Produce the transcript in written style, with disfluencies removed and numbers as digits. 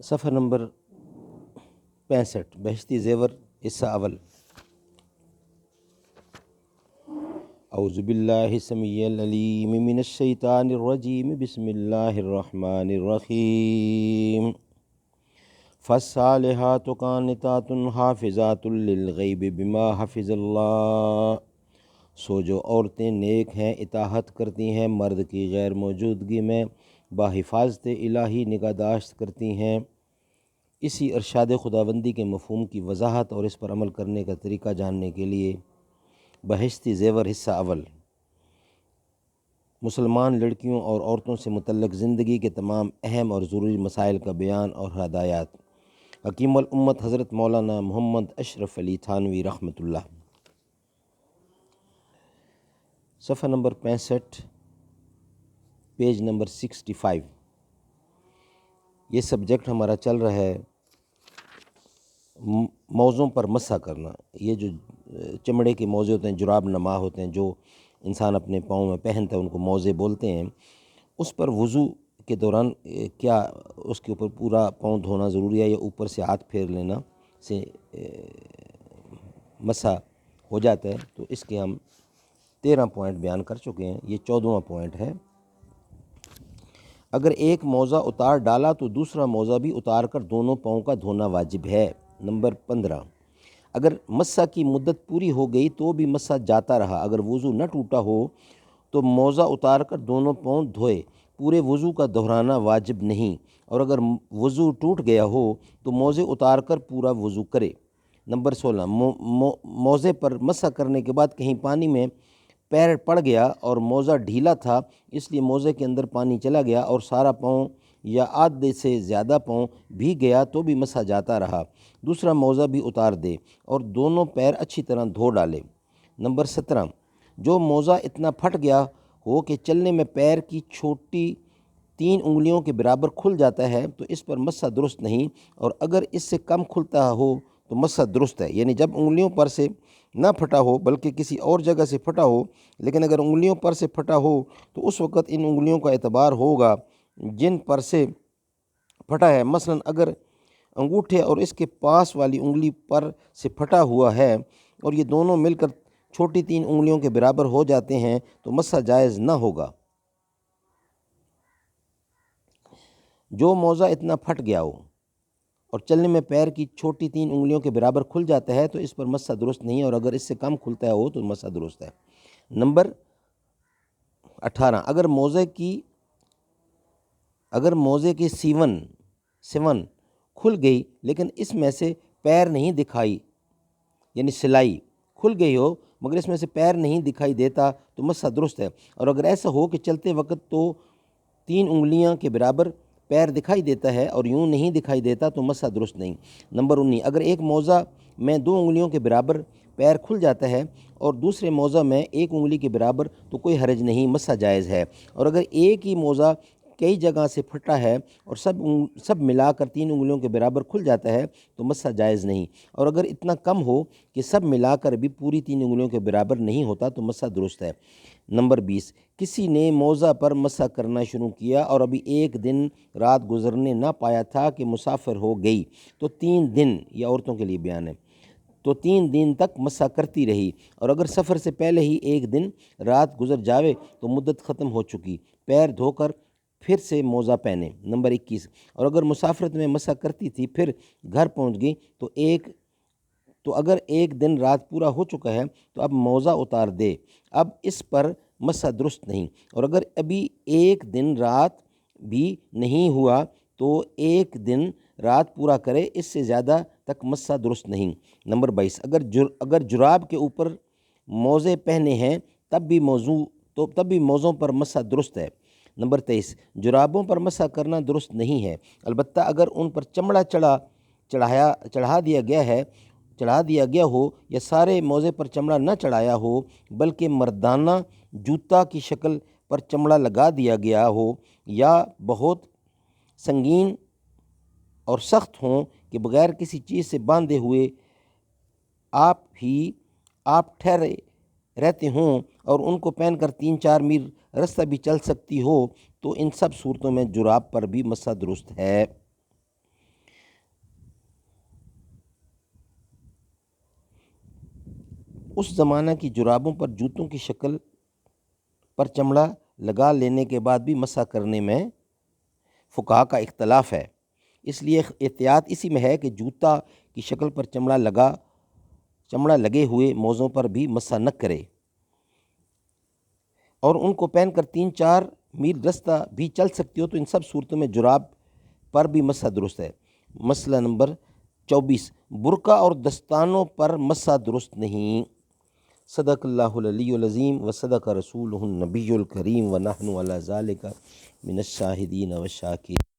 صفحہ نمبر 65 بہشتی زیور حصہ اول۔ اعوذ باللہ السمیع العلیم من الشیطان الرجیم بسم اللہ الرحمن الرحیم۔ فالصالحات قانتات حافظات للغیب بما حفظ اللہ۔ سو جو عورتیں نیک ہیں اطاعت کرتی ہیں مرد کی غیر موجودگی میں، بحفاظت الہی نگہداشت کرتی ہیں۔ اسی ارشاد خداوندی کے مفہوم کی وضاحت اور اس پر عمل کرنے کا طریقہ جاننے کے لیے بہشتی زیور حصہ اول۔ مسلمان لڑکیوں اور عورتوں سے متعلق زندگی کے تمام اہم اور ضروری مسائل کا بیان اور ہدایات۔ حکیم الامت حضرت مولانا محمد اشرف علی تھانوی رحمۃ اللہ۔ صفحہ نمبر 65 پیج نمبر 65۔ یہ سبجیکٹ ہمارا چل رہا ہے موزوں پر مسح کرنا۔ یہ جو چمڑے کے موزے ہوتے ہیں، جراب نما ہوتے ہیں، جو انسان اپنے پاؤں میں پہنتا ہے ان کو موزے بولتے ہیں۔ اس پر وضو کے دوران کیا اس کے اوپر پورا پاؤں دھونا ضروری ہے یا اوپر سے ہاتھ پھیر لینا سے مسح ہو جاتا ہے؟ تو اس کے ہم 13 پوائنٹ بیان کر چکے ہیں، یہ 14واں پوائنٹ ہے۔ اگر ایک موزہ اتار ڈالا تو دوسرا موزہ بھی اتار کر دونوں پاؤں کا دھونا واجب ہے۔ نمبر 15، اگر مسح کی مدت پوری ہو گئی تو بھی مسح جاتا رہا، اگر وضو نہ ٹوٹا ہو تو موزہ اتار کر دونوں پاؤں دھوئے، پورے وضو کا دہرانا واجب نہیں، اور اگر وضو ٹوٹ گیا ہو تو موزے اتار کر پورا وضو کرے۔ نمبر 16، موزے پر مسح کرنے کے بعد کہیں پانی میں پیر پڑ گیا اور موزہ ڈھیلا تھا، اس لیے موزے کے اندر پانی چلا گیا اور سارا پاؤں یا آدھے سے زیادہ پاؤں بھیگ گیا تو بھی مسح جاتا رہا، دوسرا موزہ بھی اتار دے اور دونوں پیر اچھی طرح دھو ڈالے۔ نمبر 17، جو موزہ اتنا پھٹ گیا ہو کہ چلنے میں پیر کی چھوٹی 3 انگلیوں کے برابر کھل جاتا ہے تو اس پر مسح درست نہیں، اور اگر اس سے کم کھلتا ہو تو مسح درست ہے۔ یعنی جب انگلیوں پر سے نہ پھٹا ہو بلکہ کسی اور جگہ سے پھٹا ہو، لیکن اگر انگلیوں پر سے پھٹا ہو تو اس وقت ان انگلیوں کا اعتبار ہوگا جن پر سے پھٹا ہے۔ مثلا اگر انگوٹھے اور اس کے پاس والی انگلی پر سے پھٹا ہوا ہے اور یہ دونوں مل کر چھوٹی 3 انگلیوں کے برابر ہو جاتے ہیں تو مسح جائز نہ ہوگا۔ جو موزہ اتنا پھٹ گیا ہو اور چلنے میں پیر کی چھوٹی 3 انگلیوں کے برابر کھل جاتا ہے تو اس پر مسح درست نہیں، اور اگر اس سے کم کھلتا ہو تو مسح درست ہے۔ نمبر 18، اگر موزے کی سیون کھل گئی لیکن اس میں سے پیر نہیں دکھائی، یعنی سلائی کھل گئی ہو مگر اس میں سے پیر نہیں دکھائی دیتا تو مسح درست ہے، اور اگر ایسا ہو کہ چلتے وقت تو 3 انگلیاں کے برابر پیر دکھائی دیتا ہے اور یوں نہیں دکھائی دیتا تو مسح درست نہیں۔ نمبر 19، اگر ایک موزہ میں 2 انگلیوں کے برابر پیر کھل جاتا ہے اور دوسرے موزہ میں 1 انگلی کے برابر تو کوئی حرج نہیں، مسح جائز ہے، اور اگر ایک ہی موزہ کئی جگہ سے پھٹا ہے اور سب ملا کر 3 انگلیوں کے برابر کھل جاتا ہے تو مسح جائز نہیں، اور اگر اتنا کم ہو کہ سب ملا کر بھی پوری 3 انگلیوں کے برابر نہیں ہوتا تو مسح درست ہے۔ نمبر 20، کسی نے موزہ پر مسح کرنا شروع کیا اور ابھی 1 دن رات گزرنے نہ پایا تھا کہ مسافر ہو گئی تو 3 دن، یہ عورتوں کے لیے بیان ہے، تو 3 دن تک مسح کرتی رہی، اور اگر سفر سے پہلے ہی 1 دن رات گزر جاوے تو مدت ختم ہو چکی، پیر دھو کر پھر سے موزہ پہنے۔ نمبر 21، اور اگر مسافرت میں مسح کرتی تھی پھر گھر پہنچ گئی تو اگر 1 دن رات پورا ہو چکا ہے تو اب موزہ اتار دے، اب اس پر مسح درست نہیں، اور اگر ابھی 1 دن رات بھی نہیں ہوا تو 1 دن رات پورا کرے، اس سے زیادہ تک مسح درست نہیں۔ نمبر 22، اگر جراب کے اوپر موزے پہنے ہیں تب بھی موزوں پر مسح درست ہے۔ نمبر 23، جرابوں پر مسح کرنا درست نہیں ہے، البتہ اگر ان پر چمڑا چڑھا دیا گیا ہو یا سارے موزے پر چمڑا نہ چڑھایا ہو بلکہ مردانہ جوتا کی شکل پر چمڑا لگا دیا گیا ہو، یا بہت سنگین اور سخت ہوں کہ بغیر کسی چیز سے باندھے ہوئے آپ ٹھہرے رہتے ہوں اور ان کو پہن کر 3-4 میل رستہ بھی چل سکتی ہو، تو ان سب صورتوں میں جراب پر بھی مسح درست ہے۔ اس زمانہ کی جرابوں پر جوتوں کی شکل پر چمڑا لگا لینے کے بعد بھی مسح کرنے میں فقہا کا اختلاف ہے، اس لیے احتیاط اسی میں ہے کہ جوتا کی شکل پر چمڑا لگے ہوئے موزوں پر بھی مسح نہ کرے، اور ان کو پہن کر 3-4 میل رستہ بھی چل سکتی ہو تو ان سب صورتوں میں جراب پر بھی مسح درست ہے۔ مسئلہ نمبر 24، برقع اور دستانوں پر مسح درست نہیں۔ صدق اللہ العلی العظیم و صدق رسولہ النبی الکریم و نحن علی ذالک من الشاہدین و الشاکرین۔